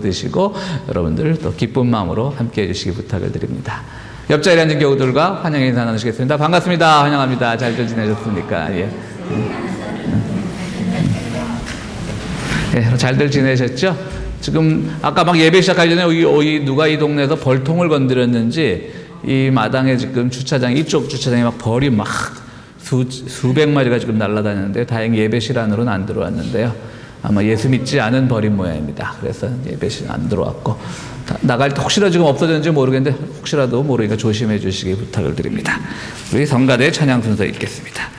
드시고 여러분들 또 기쁜 마음으로 함께 해주시기 부탁을 드립니다. 옆자리에 앉은 교우들과 환영의 인사 나누시겠습니다. 반갑습니다. 환영합니다. 잘들 지내셨습니까? 예. 예, 잘들 지내셨죠? 지금 아까 막 예배 시작하기 전에 누가 이 동네에서 벌통을 건드렸는지 이 마당에 지금 주차장, 이쪽 주차장에 막 벌이 막 수백 마리가 지금 날아다니는데 다행히 예배실 안으로는 안 들어왔는데요. 아마 예수 믿지 않은 벌인 모양입니다. 그래서 예배실 안 들어왔고 나갈 때 혹시라도 지금 없어졌는지 모르겠는데 혹시라도 모르니까 조심해 주시기 부탁을 드립니다. 우리 성가대 찬양 순서 읽겠습니다.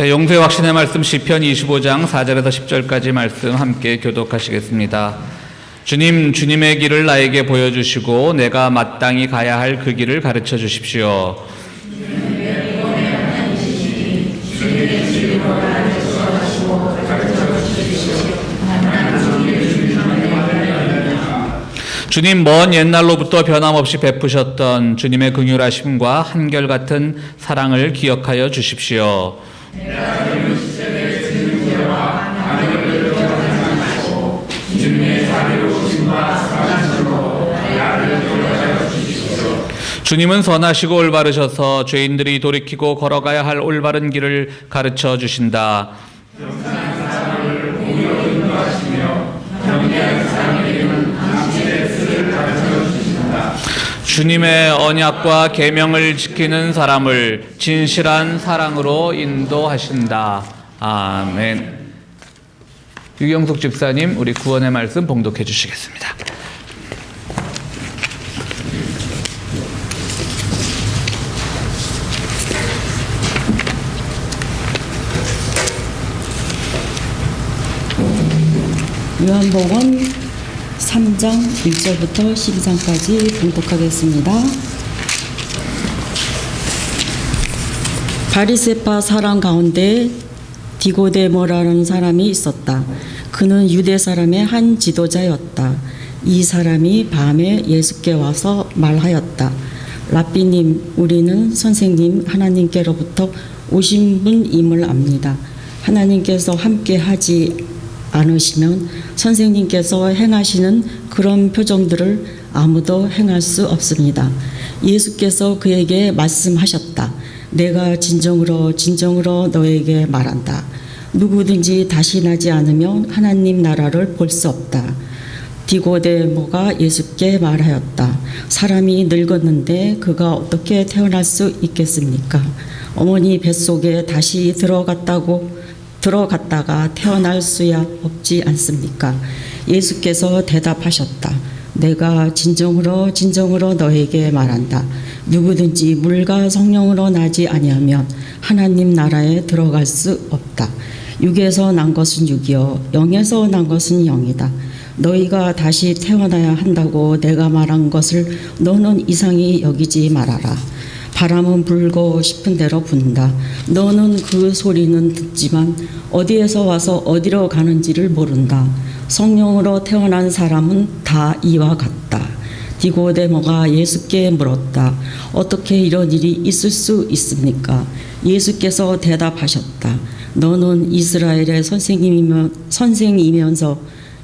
네, 용서의 확신의 말씀 시편 25장 4절에서 10절까지 말씀 함께 교독하시겠습니다. 주님, 주님의 길을 나에게 보여주시고 내가 마땅히 가야 할 그 길을 가르쳐 주십시오. 주님, 먼 옛날로부터 변함없이 베푸셨던 주님의 긍휼하심과 한결같은 사랑을 기억하여 주십시오. 주님은 선하시고 올바르셔서 죄인들이 돌이키고 걸어가야 할 올바른 길을 가르쳐 주신다. 주님의 언약과 계명을 지키는 사람을 진실한 사랑으로 인도하신다. 아멘. 유경숙 집사님, 우리 구원의 말씀 봉독해 주시겠습니다. 요한복음 3장 1절부터 12장까지 봉독하겠습니다. 바리새파 사람 가운데 디고데모라는 사람이 있었다. 그는 유대 사람의 한 지도자였다. 이 사람이 밤에 예수께 와서 말하였다. 랍비님, 우리는 선생님 하나님께로부터 오신 분임을 압니다. 하나님께서 함께 하지 않으시면 선생님께서 행하시는 그런 표정들을 아무도 행할 수 없습니다. 예수께서 그에게 말씀하셨다. 내가 진정으로 너에게 말한다. 누구든지 다시 나지 않으면 하나님 나라를 볼 수 없다. 디고데모가 예수께 말하였다. 사람이 늙었는데 그가 어떻게 태어날 수 있겠습니까? 어머니 뱃속에 다시 들어갔다가 태어날 수야 없지 않습니까? 예수께서 대답하셨다. 내가 진정으로 너에게 말한다. 누구든지 물과 성령으로 나지 아니하면 하나님 나라에 들어갈 수 없다. 육에서 난 것은 육이요 영에서 난 것은 영이다. 너희가 다시 태어나야 한다고 내가 말한 것을 너는 이상히 여기지 말아라. 바람은 불고 싶은 대로 분다. 너는 그 소리는 듣지만 어디에서 와서 어디로 가는지를 모른다. 성령으로 태어난 사람은 다 이와 같다. 디고데모가 예수께 물었다. 어떻게 이런 일이 있을 수 있습니까? 예수께서 대답하셨다. 너는 이스라엘의 선생이면서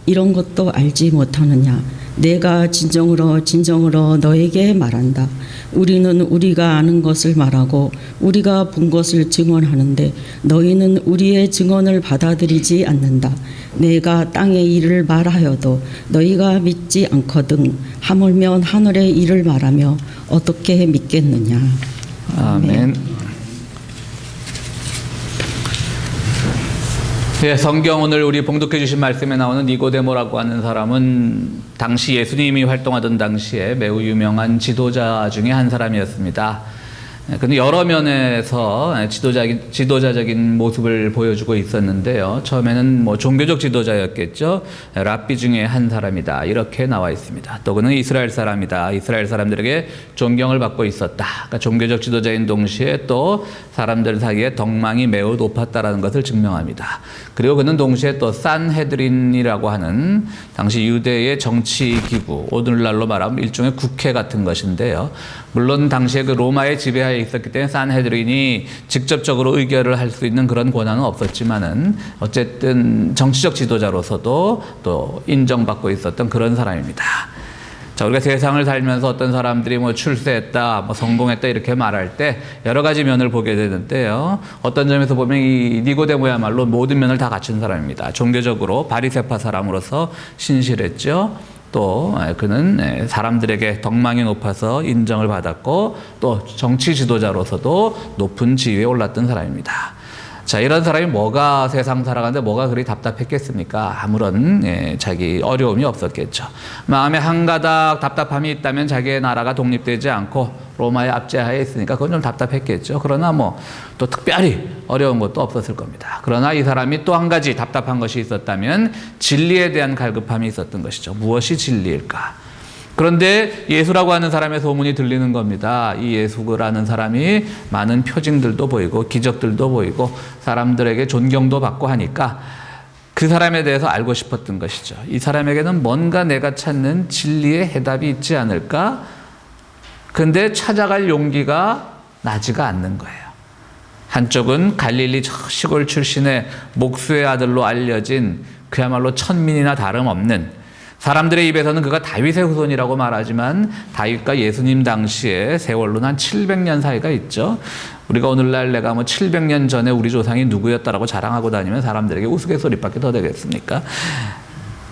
이런 것도 알지 못하느냐? 내가 진정으로 너에게 말한다. 우리는 우리가 아는 것을 말하고 우리가 본 것을 증언하는데 너희는 우리의 증언을 받아들이지 않는다. 내가 땅의 일을 말하여도 너희가 믿지 않거든. 하물며 하늘의 일을 말하며 어떻게 믿겠느냐. 아멘. 예, 성경 오늘 우리 봉독해 주신 말씀에 나오는 니고데모라고 하는 사람은 당시 예수님이 활동하던 당시에 매우 유명한 지도자 중에 한 사람이었습니다. 근데 여러 면에서 지도자적인 모습을 보여주고 있었는데요. 처음에는 종교적 지도자였겠죠. 랍비 중에 한 사람이다. 이렇게 나와 있습니다. 또 그는 이스라엘 사람이다. 이스라엘 사람들에게 존경을 받고 있었다. 그러니까 종교적 지도자인 동시에 또 사람들 사이에 덕망이 매우 높았다라는 것을 증명합니다. 그리고 그는 동시에 또 산헤드린이라고 하는 당시 유대의 정치 기구, 오늘날로 말하면 일종의 국회 같은 것인데요. 물론 당시에 그 로마의 지배하에 있었기 때문에 산헤드린이 직접적으로 의결을 할 수 있는 그런 권한은 없었지만은 어쨌든 정치적 지도자로서도 또 인정받고 있었던 그런 사람입니다. 자, 우리가 세상을 살면서 어떤 사람들이 출세했다, 성공했다 이렇게 말할 때 여러 가지 면을 보게 되는데요. 어떤 점에서 보면 이 니고데모야말로 모든 면을 다 갖춘 사람입니다. 종교적으로 바리새파 사람으로서 신실했죠. 또 그는 사람들에게 덕망이 높아서 인정을 받았고 또 정치 지도자로서도 높은 지위에 올랐던 사람입니다. 자, 이런 사람이 뭐가 세상 살아가는데 뭐가 그리 답답했겠습니까? 아무런 자기 어려움이 없었겠죠. 마음에 한 가닥 답답함이 있다면 자기의 나라가 독립되지 않고 로마의 압제하에 있으니까 그건 좀 답답했겠죠. 그러나 뭐 또 특별히 어려운 것도 없었을 겁니다. 그러나 이 사람이 또 한 가지 답답한 것이 있었다면 진리에 대한 갈급함이 있었던 것이죠. 무엇이 진리일까? 그런데 예수라고 하는 사람의 소문이 들리는 겁니다. 이 예수라는 사람이 많은 표징들도 보이고 기적들도 보이고 사람들에게 존경도 받고 하니까 그 사람에 대해서 알고 싶었던 것이죠. 이 사람에게는 뭔가 내가 찾는 진리의 해답이 있지 않을까? 근데 찾아갈 용기가 나지가 않는 거예요. 한쪽은 갈릴리 저 시골 출신의 목수의 아들로 알려진 그야말로 천민이나 다름없는, 사람들의 입에서는 그가 다윗의 후손이라고 말하지만 다윗과 예수님 당시에 세월로는 한 700년 사이가 있죠. 우리가 오늘날 내가 뭐 700년 전에 우리 조상이 누구였다라고 자랑하고 다니면 사람들에게 우스갯소리밖에 더 되겠습니까?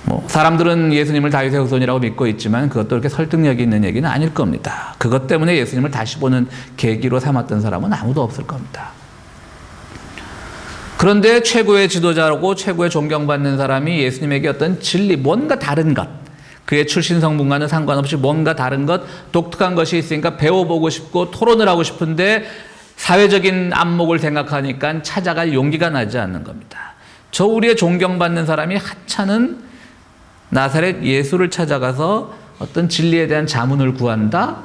뭐 사람들은 예수님을 다윗의 후손이라고 믿고 있지만 그것도 그렇게 설득력이 있는 얘기는 아닐 겁니다. 그것 때문에 예수님을 다시 보는 계기로 삼았던 사람은 아무도 없을 겁니다. 그런데 최고의 지도자라고 최고의 존경받는 사람이 예수님에게 어떤 진리, 뭔가 다른 것, 그의 출신 성분과는 상관없이 뭔가 다른 것, 독특한 것이 있으니까 배워보고 싶고 토론을 하고 싶은데 사회적인 안목을 생각하니까 찾아갈 용기가 나지 않는 겁니다. 저 우리의 존경받는 사람이 하찮은 나사렛 예수를 찾아가서 어떤 진리에 대한 자문을 구한다?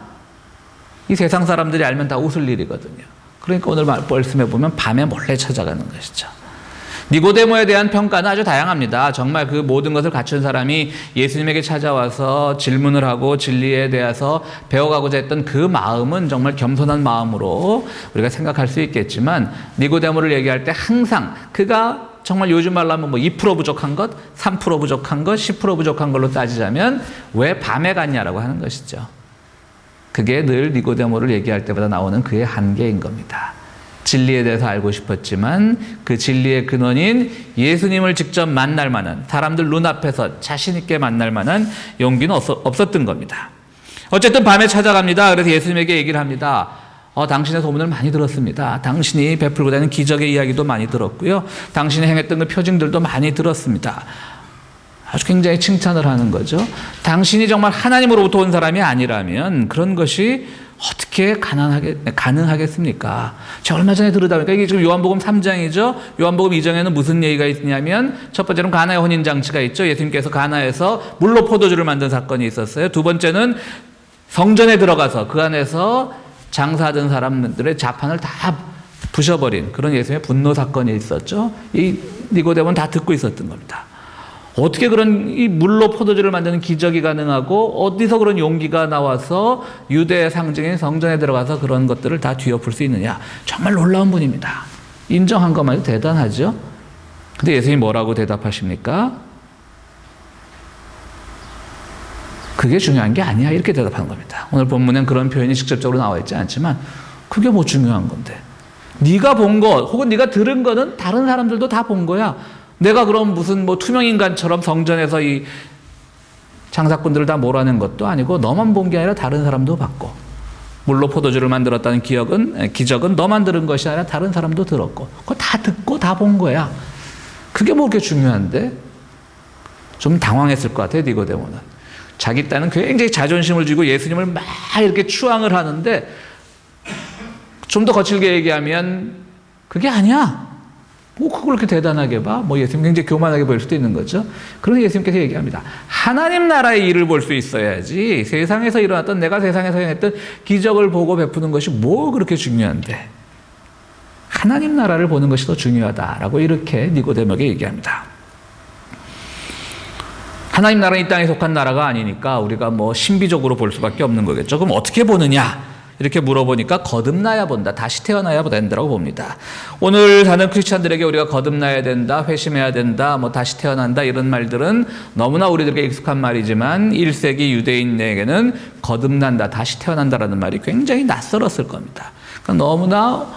이 세상 사람들이 알면 다 웃을 일이거든요. 그러니까 오늘 말씀해 보면 밤에 몰래 찾아가는 것이죠. 니고데모에 대한 평가는 아주 다양합니다. 정말 그 모든 것을 갖춘 사람이 예수님에게 찾아와서 질문을 하고 진리에 대해서 배워가고자 했던 그 마음은 정말 겸손한 마음으로 우리가 생각할 수 있겠지만, 니고데모를 얘기할 때 항상 그가 정말 요즘 말로 하면 뭐 2% 부족한 것, 3% 부족한 것, 10% 부족한 걸로 따지자면 왜 밤에 갔냐라고 하는 것이죠. 그게 늘 니고데모를 얘기할 때마다 나오는 그의 한계인 겁니다. 진리에 대해서 알고 싶었지만 그 진리의 근원인 예수님을 직접 만날 만한, 사람들 눈앞에서 자신 있게 만날 만한 용기는 없었던 겁니다. 어쨌든 밤에 찾아갑니다. 그래서 예수님에게 얘기를 합니다. 당신의 소문을 많이 들었습니다. 당신이 베풀고 다니는 기적의 이야기도 많이 들었고요. 당신이 행했던 그 표징들도 많이 들었습니다. 아주 굉장히 칭찬을 하는 거죠. 당신이 정말 하나님으로부터 온 사람이 아니라면 그런 것이 어떻게 가능하겠습니까? 제가 얼마 전에 들으다 보니까 이게 지금 요한복음 3장이죠. 요한복음 2장에는 무슨 얘기가 있냐면 첫 번째는 가나의 혼인잔치가 있죠. 예수님께서 가나에서 물로 포도주를 만든 사건이 있었어요. 두 번째는 성전에 들어가서 그 안에서 장사하던 사람들의 자판을 다 부셔버린 그런 예수님의 분노 사건이 있었죠. 이 니고데모는 다 듣고 있었던 겁니다. 어떻게 그런 이 물로 포도주를 만드는 기적이 가능하고 어디서 그런 용기가 나와서 유대의 상징인 성전에 들어가서 그런 것들을 다 뒤엎을 수 있느냐. 정말 놀라운 분입니다. 인정한 것만 해도 대단하죠. 근데 예수님이 뭐라고 대답하십니까? 그게 중요한 게 아니야. 이렇게 대답하는 겁니다. 오늘 본문엔 그런 표현이 직접적으로 나와 있지 않지만 그게 뭐 중요한 건데. 네가 본 것 혹은 네가 들은 거는 다른 사람들도 다 본 거야. 내가 그럼 무슨 뭐 투명인간처럼 성전에서 이 장사꾼들을 다 몰아낸 것도 아니고 너만 본 게 아니라 다른 사람도 봤고, 물로 포도주를 만들었다는 기적은 너만 들은 것이 아니라 다른 사람도 들었고, 그거 다 듣고 다 본 거야. 그게 뭐 그렇게 중요한데? 좀 당황했을 것 같아요, 니고데모는. 자기 딴은 굉장히 자존심을 쥐고 예수님을 막 이렇게 추앙을 하는데, 좀 더 거칠게 얘기하면 그게 아니야. 뭐 그걸 그렇게 대단하게 봐? 뭐 예수님 굉장히 교만하게 보일 수도 있는 거죠. 그래서 예수님께서 얘기합니다. 하나님 나라의 일을 볼 수 있어야지 세상에서 일어났던, 내가 세상에서 행했던 기적을 보고 베푸는 것이 뭐 그렇게 중요한데, 하나님 나라를 보는 것이 더 중요하다라고 이렇게 니고데모에게 얘기합니다. 하나님 나라는 이 땅에 속한 나라가 아니니까 우리가 뭐 신비적으로 볼 수밖에 없는 거겠죠. 그럼 어떻게 보느냐? 이렇게 물어보니까 거듭나야 본다. 다시 태어나야 된다고 봅니다. 오늘 사는 크리스찬들에게 우리가 거듭나야 된다, 회심해야 된다, 뭐 다시 태어난다 이런 말들은 너무나 우리들에게 익숙한 말이지만 1세기 유대인에게는 거듭난다, 다시 태어난다라는 말이 굉장히 낯설었을 겁니다. 그러니까 너무나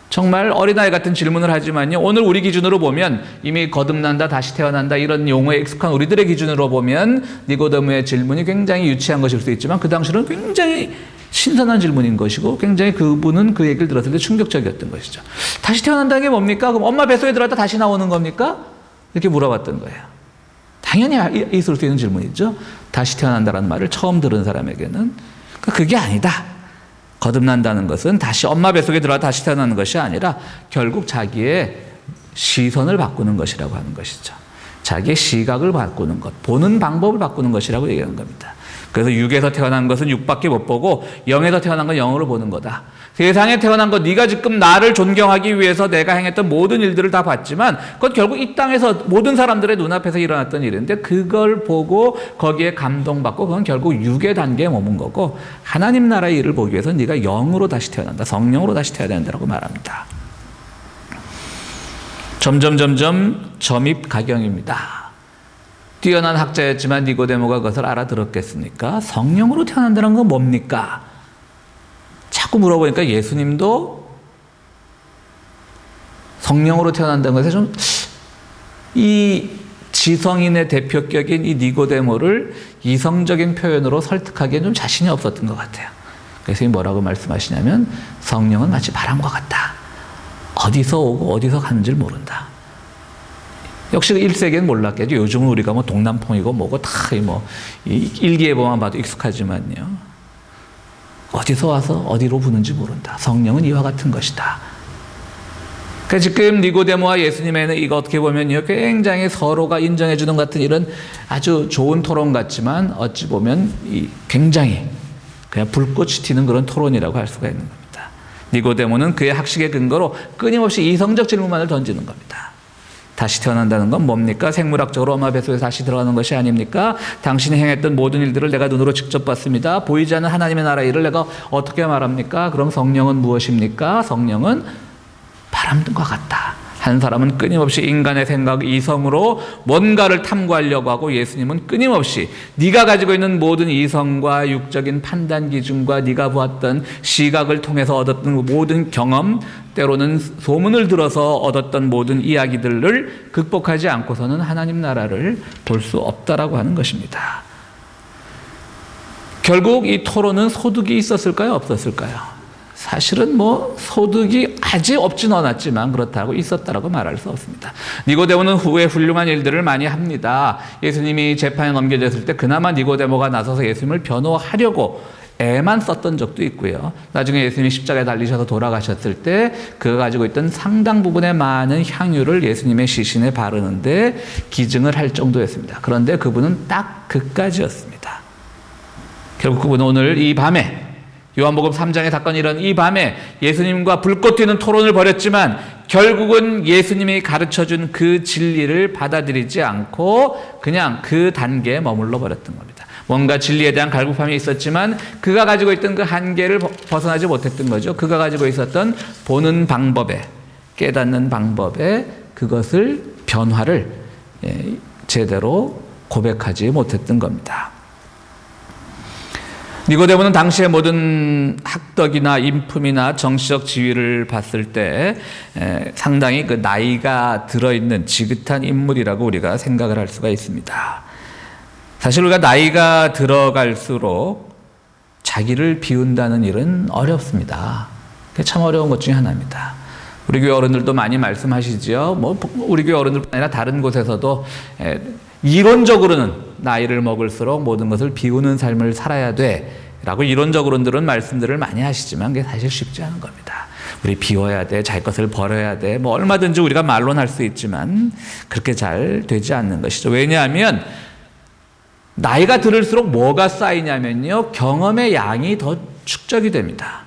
정말 어린아이 같은 질문을 하지만요, 오늘 우리 기준으로 보면 이미 거듭난다, 다시 태어난다 이런 용어에 익숙한 우리들의 기준으로 보면 니고데모의 질문이 굉장히 유치한 것일 수 있지만 그 당시는 굉장히 신선한 질문인 것이고 굉장히 그분은 그 얘기를 들었을 때 충격적이었던 것이죠. 다시 태어난다는 게 뭡니까? 그럼 엄마 뱃속에 들어갔다 다시 나오는 겁니까? 이렇게 물어봤던 거예요. 당연히 있을 수 있는 질문이죠. 다시 태어난다는 말을 처음 들은 사람에게는 그게 아니다. 거듭난다는 것은 다시 엄마 뱃속에 들어가 다시 태어나는 것이 아니라 결국 자기의 시선을 바꾸는 것이라고 하는 것이죠. 자기의 시각을 바꾸는 것, 보는 방법을 바꾸는 것이라고 얘기하는 겁니다. 그래서 육에서 태어난 것은 육밖에 못 보고 영에서 태어난 건 영으로 보는 거다. 세상에 태어난 것, 네가 지금 나를 존경하기 위해서 내가 행했던 모든 일들을 다 봤지만 그건 결국 이 땅에서 모든 사람들의 눈앞에서 일어났던 일인데 그걸 보고 거기에 감동받고 그건 결국 육의 단계에 머문 거고 하나님 나라의 일을 보기 위해서 네가 영으로 다시 태어난다. 성령으로 다시 태어난다라고 말합니다. 점점 점입가경입니다. 뛰어난 학자였지만 니고데모가 그것을 알아들었겠습니까? 성령으로 태어난다는 건 뭡니까? 자꾸 물어보니까 예수님도 성령으로 태어난다는 것에 좀 이 지성인의 대표격인 이 니고데모를 이성적인 표현으로 설득하기엔 좀 자신이 없었던 것 같아요. 그래서 뭐라고 말씀하시냐면 성령은 마치 바람과 같다. 어디서 오고 어디서 가는지를 모른다. 역시 1세기엔 몰랐겠죠. 요즘은 우리가 뭐 동남풍이고 뭐고 다 일기예보만 봐도 익숙하지만요. 어디서 와서 어디로 부는지 모른다. 성령은 이와 같은 것이다. 그러니까 지금 니고데모와 예수님에는 이거 어떻게 보면요. 굉장히 서로가 인정해주는 것 같은 이런 아주 좋은 토론 같지만 어찌 보면 굉장히 그냥 불꽃이 튀는 그런 토론이라고 할 수가 있는 겁니다. 니고데모는 그의 학식의 근거로 끊임없이 이성적 질문만을 던지는 겁니다. 다시 태어난다는 건 뭡니까? 생물학적으로 엄마 뱃속에 다시 들어가는 것이 아닙니까? 당신이 행했던 모든 일들을 내가 눈으로 직접 봤습니다. 보이지 않는 하나님의 나라 일을 내가 어떻게 말합니까? 그럼 성령은 무엇입니까? 성령은 바람과 같다. 한 사람은 끊임없이 인간의 생각, 이성으로 뭔가를 탐구하려고 하고 예수님은 끊임없이 네가 가지고 있는 모든 이성과 육적인 판단 기준과 네가 보았던 시각을 통해서 얻었던 모든 경험, 때로는 소문을 들어서 얻었던 모든 이야기들을 극복하지 않고서는 하나님 나라를 볼 수 없다라고 하는 것입니다. 결국 이 토론은 소득이 있었을까요? 없었을까요? 사실은 소득이 아직 없진 않았지만 그렇다고 있었다라고 말할 수 없습니다. 니고데모는 후에 훌륭한 일들을 많이 합니다. 예수님이 재판에 넘겨졌을 때 그나마 니고데모가 나서서 예수님을 변호하려고 애만 썼던 적도 있고요. 나중에 예수님이 십자가에 달리셔서 돌아가셨을 때 그가 가지고 있던 상당 부분의 많은 향유를 예수님의 시신에 바르는데 기증을 할 정도였습니다. 그런데 그분은 딱 그까지였습니다. 결국 그분은 오늘 이 밤에 요한복음 3장의 사건이 일어난 이 밤에 예수님과 불꽃 튀는 토론을 벌였지만 결국은 예수님이 가르쳐준 그 진리를 받아들이지 않고 그냥 그 단계에 머물러 버렸던 겁니다. 뭔가 진리에 대한 갈급함이 있었지만 그가 가지고 있던 그 한계를 벗어나지 못했던 거죠. 그가 가지고 있었던 보는 방법에, 깨닫는 방법에 그것을 변화를 제대로 고백하지 못했던 겁니다. 니고데모는 당시의 모든 학덕이나 인품이나 정치적 지위를 봤을 때 상당히 그 나이가 들어있는 지긋한 인물이라고 우리가 생각을 할 수가 있습니다. 사실 우리가 나이가 들어갈수록 자기를 비운다는 일은 어렵습니다. 그게 참 어려운 것 중에 하나입니다. 우리 교회 어른들도 많이 말씀하시죠. 우리 교회 어른들뿐 아니라 다른 곳에서도 이론적으로는 나이를 먹을수록 모든 것을 비우는 삶을 살아야 돼 라고 이론적으로는 말씀들을 많이 하시지만 그게 사실 쉽지 않은 겁니다. 우리 비워야 돼, 자기 것을 버려야 돼, 얼마든지 우리가 말로는 할 수 있지만 그렇게 잘 되지 않는 것이죠. 왜냐하면 나이가 들을수록 뭐가 쌓이냐면요, 경험의 양이 더 축적이 됩니다.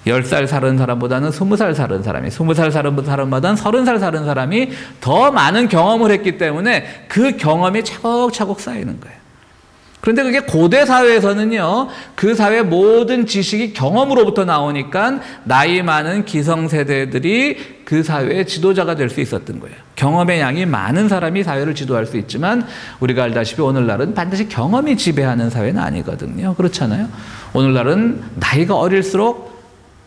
10살 사는 사람보다는 20살 사는 사람이, 20살 사는 사람보다는 30살 사는 사람이 더 많은 경험을 했기 때문에 그 경험이 차곡차곡 쌓이는 거예요. 그런데 그게 고대 사회에서는요, 그 사회 모든 지식이 경험으로부터 나오니까 나이 많은 기성세대들이 그 사회의 지도자가 될 수 있었던 거예요. 경험의 양이 많은 사람이 사회를 지도할 수 있지만 우리가 알다시피 오늘날은 반드시 경험이 지배하는 사회는 아니거든요. 그렇잖아요. 오늘날은 나이가 어릴수록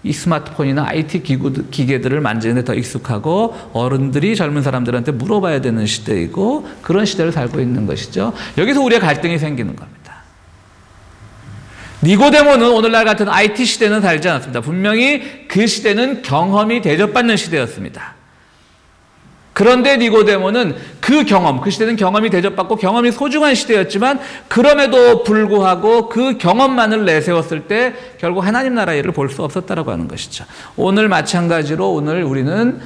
이 스마트폰이나 IT 기계들을 만지는 데 더 익숙하고 어른들이 젊은 사람들한테 물어봐야 되는 시대이고 그런 시대를 살고 있는 것이죠. 여기서 우리의 갈등이 생기는 겁니다. 니고데모는 오늘날 같은 IT 시대는 살지 않았습니다. 분명히 그 시대는 경험이 대접받는 시대였습니다. 그런데 니고데모는 그 경험, 그 시대는 경험이 대접받고 경험이 소중한 시대였지만 그럼에도 불구하고 그 경험만을 내세웠을 때 결국 하나님 나라의 일을 볼 수 없었다라고 하는 것이죠. 오늘 마찬가지로 오늘 우리는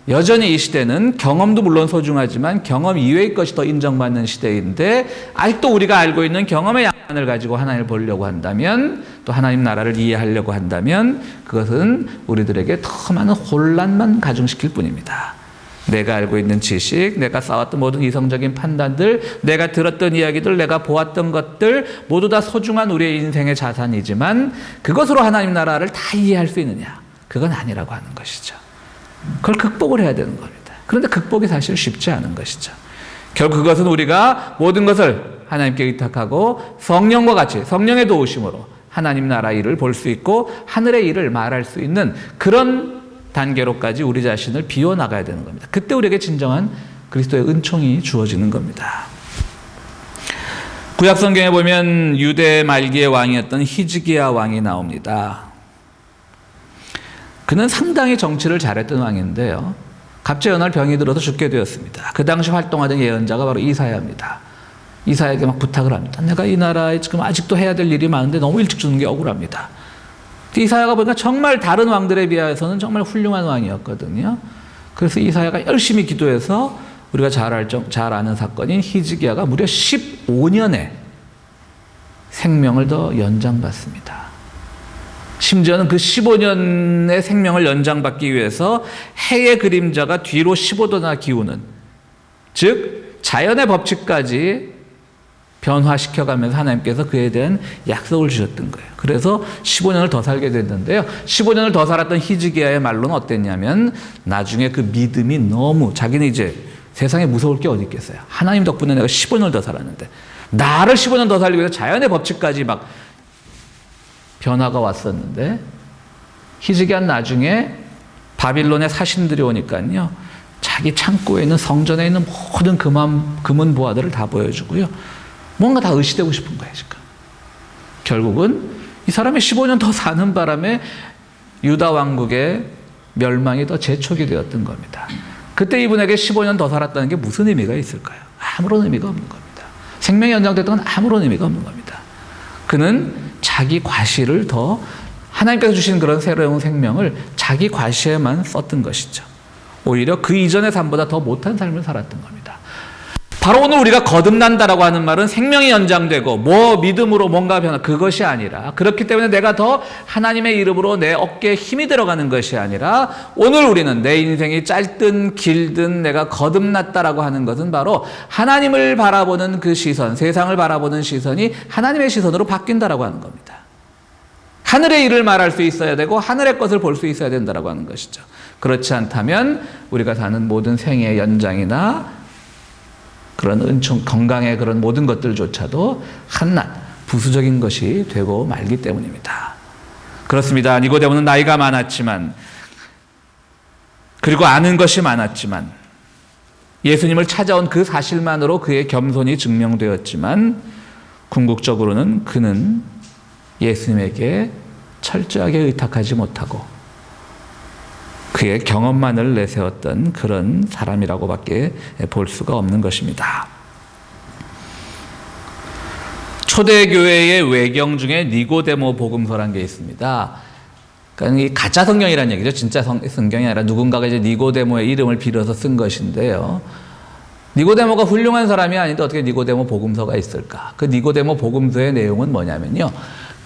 여전히 이 시대는 경험도 물론 소중하지만 경험 이외의 것이 더 인정받는 시대인데 아직도 우리가 알고 있는 경험의 양만을 가지고 하나님을 보려고 한다면 또 하나님 나라를 이해하려고 한다면 그것은 우리들에게 더 많은 혼란만 가중시킬 뿐입니다. 내가 알고 있는 지식, 내가 쌓았던 모든 이성적인 판단들, 내가 들었던 이야기들, 내가 보았던 것들 모두 다 소중한 우리의 인생의 자산이지만 그것으로 하나님 나라를 다 이해할 수 있느냐? 그건 아니라고 하는 것이죠. 그걸 극복을 해야 되는 겁니다. 그런데 극복이 사실 쉽지 않은 것이죠. 결국 그것은 우리가 모든 것을 하나님께 의탁하고 성령과 같이 성령의 도우심으로 하나님 나라 일을 볼 수 있고 하늘의 일을 말할 수 있는 그런 단계로까지 우리 자신을 비워나가야 되는 겁니다. 그때 우리에게 진정한 그리스도의 은총이 주어지는 겁니다. 구약 성경에 보면 유대 말기의 왕이었던 히즈기야 왕이 나옵니다. 그는 상당히 정치를 잘했던 왕인데요. 갑자기 어느 날 병이 들어서 죽게 되었습니다. 그 당시 활동하던 예언자가 바로 이사야입니다. 이사야에게 막 부탁을 합니다. 내가 이 나라에 지금 아직도 해야 될 일이 많은데 너무 일찍 죽는 게 억울합니다. 이사야가 보니까 정말 다른 왕들에 비해서는 정말 훌륭한 왕이었거든요. 그래서 이사야가 열심히 기도해서 우리가 잘 아는 사건인 히즈기야가 무려 15년의 생명을 더 연장받습니다. 심지어는 그 15년의 생명을 연장받기 위해서 해의 그림자가 뒤로 15도나 기우는, 즉 자연의 법칙까지 변화시켜가면서 하나님께서 그에 대한 약속을 주셨던 거예요. 그래서 15년을 더 살게 됐는데요. 15년을 더 살았던 히즈기야의 말로는 어땠냐면 나중에 그 믿음이 너무 자기는 이제 세상에 무서울 게 어디 있겠어요. 하나님 덕분에 내가 15년을 더 살았는데 나를 15년 더 살기 위해서 자연의 법칙까지 막 변화가 왔었는데 히즈기야는 나중에 바빌론의 사신들이 오니까요. 자기 창고에 있는 성전에 있는 모든 금은 보화들을 다 보여주고요. 뭔가 다 의시되고 싶은 거예요, 지금. 결국은 이 사람이 15년 더 사는 바람에 유다 왕국의 멸망이 더 재촉이 되었던 겁니다. 그때 이분에게 15년 더 살았다는 게 무슨 의미가 있을까요? 아무런 의미가 없는 겁니다. 생명이 연장됐던 건 아무런 의미가 없는 겁니다. 그는 자기 과시를 더 하나님께서 주신 그런 새로운 생명을 자기 과시에만 썼던 것이죠. 오히려 그 이전의 삶보다 더 못한 삶을 살았던 겁니다. 바로 오늘 우리가 거듭난다라고 하는 말은 생명이 연장되고 믿음으로 뭔가 변화, 그것이 아니라, 그렇기 때문에 내가 더 하나님의 이름으로 내 어깨에 힘이 들어가는 것이 아니라 오늘 우리는 내 인생이 짧든 길든 내가 거듭났다라고 하는 것은 바로 하나님을 바라보는 그 시선, 세상을 바라보는 시선이 하나님의 시선으로 바뀐다라고 하는 겁니다. 하늘의 일을 말할 수 있어야 되고 하늘의 것을 볼 수 있어야 된다라고 하는 것이죠. 그렇지 않다면 우리가 사는 모든 생애의 연장이나 그런 은총, 건강의 그런 모든 것들조차도 한낱 부수적인 것이 되고 말기 때문입니다. 그렇습니다. 니고데모는 나이가 많았지만, 그리고 아는 것이 많았지만, 예수님을 찾아온 그 사실만으로 그의 겸손이 증명되었지만, 궁극적으로는 그는 예수님에게 철저하게 의탁하지 못하고 그의 경험만을 내세웠던 그런 사람이라고밖에 볼 수가 없는 것입니다. 초대교회의 외경 중에 니고데모 복음서라는 게 있습니다. 그러니까 이 가짜 성경이라는 얘기죠. 진짜 성경이 아니라 누군가가 이제 니고데모의 이름을 빌어서 쓴 것인데요. 니고데모가 훌륭한 사람이 아닌데 어떻게 니고데모 복음서가 있을까? 그 니고데모 복음서의 내용은 뭐냐면요.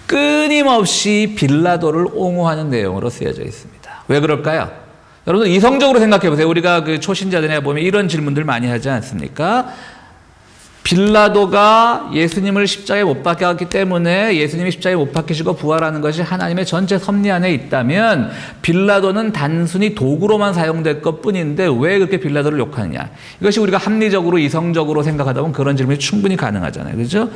끊임없이 빌라도를 옹호하는 내용으로 쓰여져 있습니다. 왜 그럴까요? 여러분 이성적으로 생각해 보세요. 우리가 그 초신자들에 보면 이런 질문들 많이 하지 않습니까? 빌라도가 예수님을 십자가에 못 박혔기 때문에 예수님이 십자가에 못 박히시고 부활하는 것이 하나님의 전체 섭리 안에 있다면 빌라도는 단순히 도구로만 사용될 것뿐인데 왜 그렇게 빌라도를 욕하느냐? 이것이 우리가 합리적으로 이성적으로 생각하다 보면 그런 질문이 충분히 가능하잖아요. 그렇죠?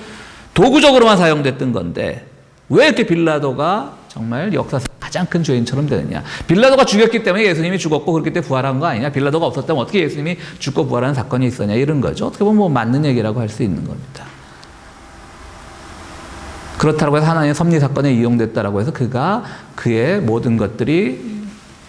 도구적으로만 사용됐던 건데 왜 이렇게 빌라도가 정말 역사상 가장 큰 죄인처럼 되느냐? 빌라도가 죽였기 때문에 예수님이 죽었고 그렇기 때문에 부활한 거 아니냐? 빌라도가 없었다면 어떻게 예수님이 죽고 부활하는 사건이 있었냐? 이런 거죠. 어떻게 보면 맞는 얘기라고 할 수 있는 겁니다. 그렇다고 해서 하나님의 섭리 사건에 이용됐다라고 해서 그의 모든 것들이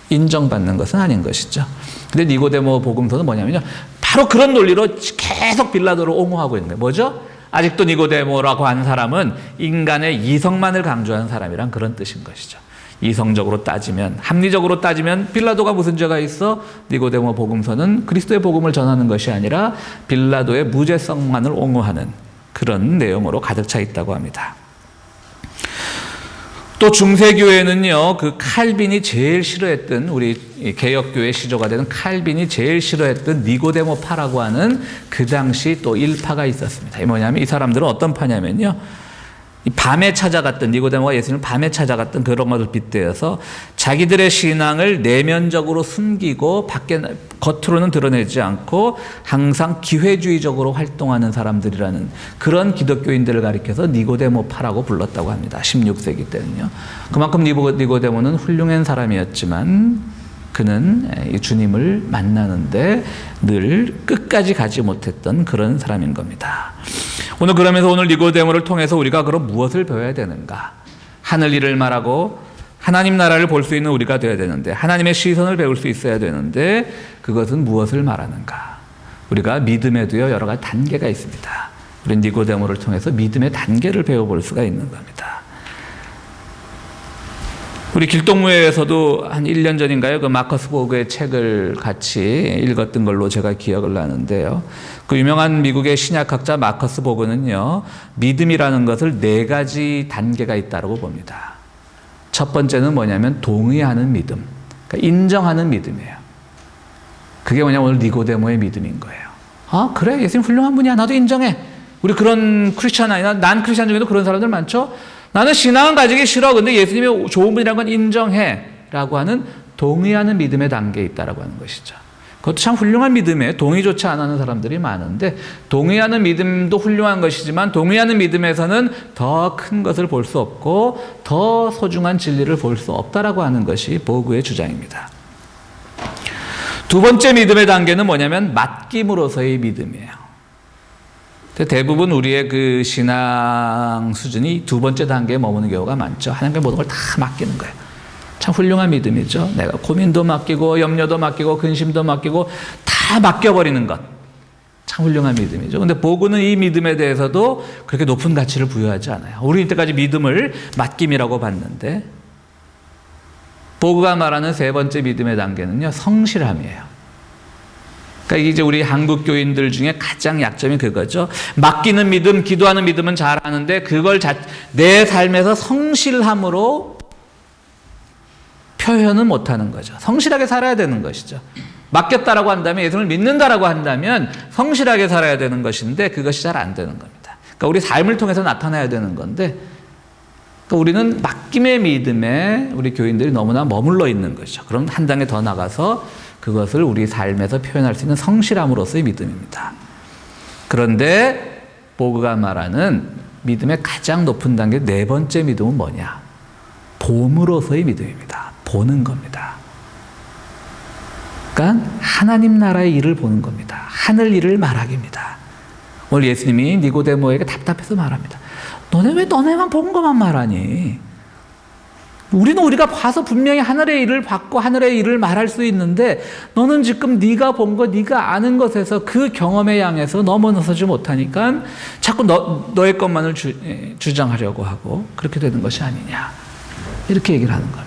인정받는 것은 아닌 것이죠. 근데 니고데모 복음서는 뭐냐면요, 바로 그런 논리로 계속 빌라도를 옹호하고 있는 거예요. 뭐죠? 아직도 니고데모라고 하는 사람은 인간의 이성만을 강조하는 사람이란 그런 뜻인 것이죠. 이성적으로 따지면, 합리적으로 따지면 빌라도가 무슨 죄가 있어? 니고데모 복음서는 그리스도의 복음을 전하는 것이 아니라 빌라도의 무죄성만을 옹호하는 그런 내용으로 가득 차 있다고 합니다. 또 중세교회는요, 그 칼빈이 제일 싫어했던, 우리 개혁교회 시조가 되는 칼빈이 제일 싫어했던 니고데모파라고 하는 그 당시 또 일파가 있었습니다. 이 뭐냐면 이 사람들은 어떤 파냐면요, 이 밤에 찾아갔던, 니고데모가 예수님을 밤에 찾아갔던 그런 것을 빗대어서 자기들의 신앙을 내면적으로 숨기고 겉으로는 드러내지 않고 항상 기회주의적으로 활동하는 사람들이라는 그런 기독교인들을 가리켜서 니고데모파라고 불렀다고 합니다. 16세기 때는요. 그만큼 니고데모는 훌륭한 사람이었지만 그는 이 주님을 만나는데 늘 끝까지 가지 못했던 그런 사람인 겁니다. 그러면서 오늘 니고데모를 통해서 우리가 그럼 무엇을 배워야 되는가? 하늘 일을 말하고 하나님 나라를 볼 수 있는 우리가 되어야 되는데, 하나님의 시선을 배울 수 있어야 되는데, 그것은 무엇을 말하는가? 우리가 믿음에도요, 여러 가지 단계가 있습니다. 우리 니고데모를 통해서 믿음의 단계를 배워볼 수가 있는 겁니다. 우리 길동무회에서도 한 1년 전인가요? 그 마커스 보그의 책을 같이 읽었던 걸로 제가 기억을 나는데요. 그 유명한 미국의 신약학자 마커스 보그는요, 믿음이라는 것을 4가지 단계가 있다고 봅니다. 첫 번째는 뭐냐면 동의하는 믿음, 그러니까 인정하는 믿음이에요. 그게 뭐냐면 오늘 니고데모의 믿음인 거예요. 아, 그래, 예수님 훌륭한 분이야, 나도 인정해. 우리 그런 크리스찬 아니나, 난 크리스찬 중에도 그런 사람들 많죠. 나는 신앙은 가지기 싫어. 근데 예수님이 좋은 분이라는 건 인정해. 라고 하는 동의하는 믿음의 단계에 있다라고 하는 것이죠. 그것도 참 훌륭한 믿음에 동의조차 안 하는 사람들이 많은데, 동의하는 믿음도 훌륭한 것이지만 동의하는 믿음에서는 더 큰 것을 볼 수 없고 더 소중한 진리를 볼 수 없다라고 하는 것이 보그의 주장입니다. 두 번째 믿음의 단계는 뭐냐면 맡김으로서의 믿음이에요. 대부분 우리의 그 신앙 수준이 두 번째 단계에 머무는 경우가 많죠. 하나님께 모든 걸 다 맡기는 거예요. 참 훌륭한 믿음이죠. 내가 고민도 맡기고 염려도 맡기고 근심도 맡기고 다 맡겨버리는 것. 참 훌륭한 믿음이죠. 근데 보그는 이 믿음에 대해서도 그렇게 높은 가치를 부여하지 않아요. 우리 이때까지 믿음을 맡김이라고 봤는데, 보그가 말하는 세 번째 믿음의 단계는요, 성실함이에요. 그러니까 이제 우리 한국 교인들 중에 가장 약점이 그거죠. 맡기는 믿음, 기도하는 믿음은 잘하는데 그걸 내 삶에서 성실함으로 표현은 못하는 거죠. 성실하게 살아야 되는 것이죠. 맡겼다라고 한다면, 예수님을 믿는다라고 한다면 성실하게 살아야 되는 것인데 그것이 잘 안 되는 겁니다. 그러니까 우리 삶을 통해서 나타나야 되는 건데, 그러니까 우리는 맡김의 믿음에 우리 교인들이 너무나 머물러 있는 거죠. 그럼 한 단계 더 나가서 그것을 우리 삶에서 표현할 수 있는 성실함으로서의 믿음입니다. 그런데 보그가 말하는 믿음의 가장 높은 단계 네 번째 믿음은 뭐냐? 봄으로서의 믿음입니다. 보는 겁니다. 그러니까 하나님 나라의 일을 보는 겁니다. 하늘 일을 말하기입니다. 오늘 예수님이 니고데모에게 답답해서 말합니다. 너네만 본 것만 말하니? 우리가 봐서 분명히 하늘의 일을 받고 하늘의 일을 말할 수 있는데, 너는 지금 네가 본 것, 네가 아는 것에서 그 경험에 향해서 넘어서지 못하니까 자꾸 너의 것만을 주장하려고 하고 그렇게 되는 것이 아니냐, 이렇게 얘기를 하는 거예요.